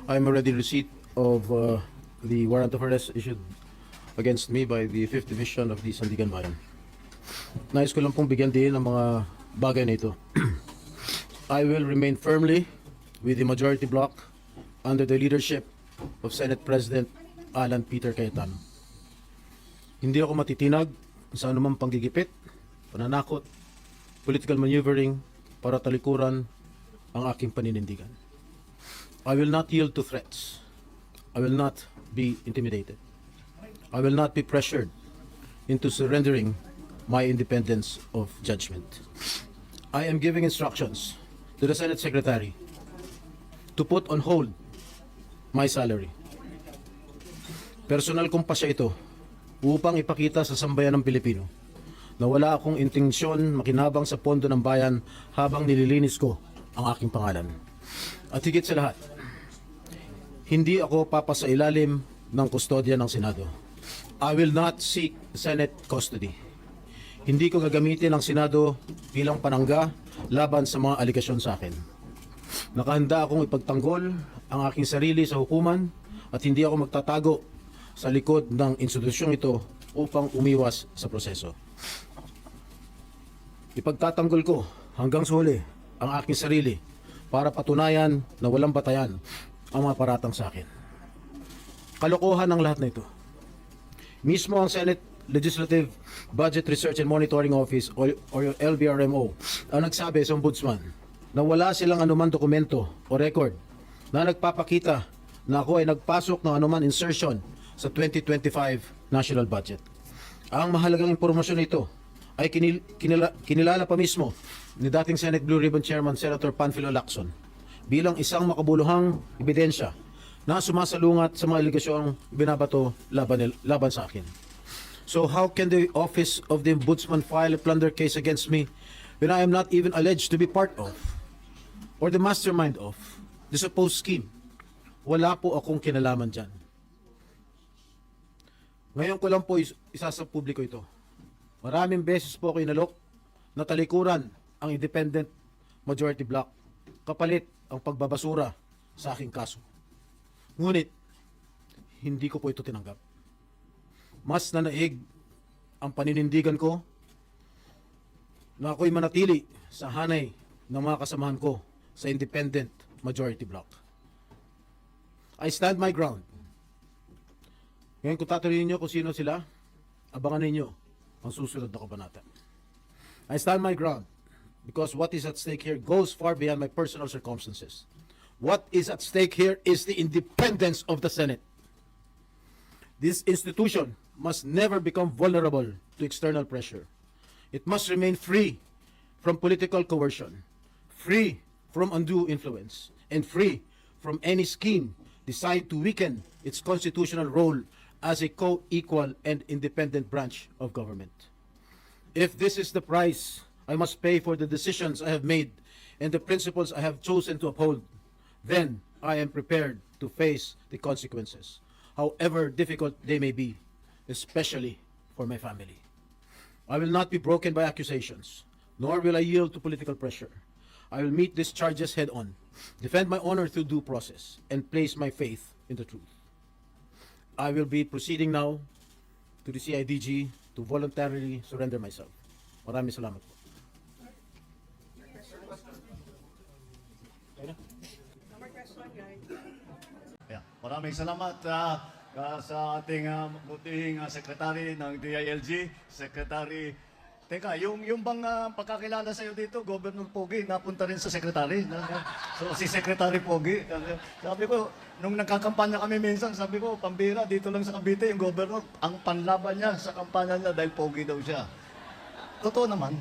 I'm already receipt of the warrant of arrest issued against me by the 5th Division of the Sandigan Bayan. Nais ko lang pong bigyan din ng mga bagay na ito. I will remain firmly with the majority bloc under the leadership of Senate President Alan Peter Cayetano. Hindi ako matitinag sa anumang panggigipit, pananakot, political maneuvering para talikuran ang aking paninindigan. I will not yield to threats. I will not be intimidated. I will not be pressured into surrendering my independence of judgment. I am giving instructions to the Senate Secretary to put on hold my salary. Personal kong pasya ito upang ipakita sa sambayan ng Pilipino na wala akong intensyon makinabang sa pondo ng bayan habang nililinis ko ang aking pangalan. At higit sa lahat, hindi ako papasailalim ng kustodya ng Senado. I will not seek Senate custody. Hindi ko gagamitin ang Senado bilang panangga laban sa mga aligasyon sa akin. Nakahanda akong ipagtanggol ang aking sarili sa hukuman at hindi ako magtatago sa likod ng institusyong ito upang umiwas sa proseso. Ipagtatanggol ko hanggang sa huli ang aking sarili para patunayan na walang batayan ang mga paratang sa akin. Kalokohan ang lahat na ito. Mismo ang Senate Legislative Budget Research and Monitoring Office o LBRMO ang nagsabi sa Ombudsman na wala silang anuman dokumento o record na nagpapakita na ako ay nagpasok ng anuman insertion sa 2025 national budget. Ang mahalagang impormasyon nito ay kinilala pa mismo ni dating Senate Blue Ribbon Chairman Senator Panfilo Lacson bilang isang makabuluhang ebidensya na sumasalungat sa mga aligasyong binabato laban sa akin. So how can the Office of the Ombudsman file a plunder case against me when I am not even alleged to be part of or the mastermind of the supposed scheme? Wala po akong kinalaman dyan. Ngayon ko lang po isa sa publiko ito. Maraming beses po ako inalok na talikuran ang independent majority bloc kapalit ang pagbabasura sa aking kaso. Ngunit, hindi ko po ito tinanggap. Mas nanaig ang paninindigan ko na ako'y manatili sa hanay ng mga kasamahan ko sa independent majority bloc. I stand my ground. Ngayon kung tatanungin niyo kung sino sila, abangan ninyo ang susunod na kabanata. I stand my ground because what is at stake here goes far beyond my personal circumstances. What is at stake here is the independence of the Senate. This institution must never become vulnerable to external pressure. It must remain free from political coercion, free from undue influence, and free from any scheme designed to weaken its constitutional role as a co-equal and independent branch of government. If this is the price I must pay for the decisions I have made and the principles I have chosen to uphold, then I am prepared to face the consequences, however difficult they may be, especially for my family. I will not be broken by accusations, nor will I yield to political pressure. I will meet these charges head on, defend my honor through due process, and place my faith in the truth. I will be proceeding now to the CIDG to voluntarily surrender myself. Maraming salamat po. Yeah. Maraming salamat sa ating butihing sekretary ng DILG, Secretary. Teka, yung bang pagkakilala sa iyo dito, Governor Pogi, napunta rin sa secretary. So si Secretary Pogi, sabi ko, nung nagkakampanya kami minsan, sabi ko, pambira, dito lang sa Cavite, yung governor, ang panlaban niya sa kampanya niya dahil Pogi daw siya. Totoo naman.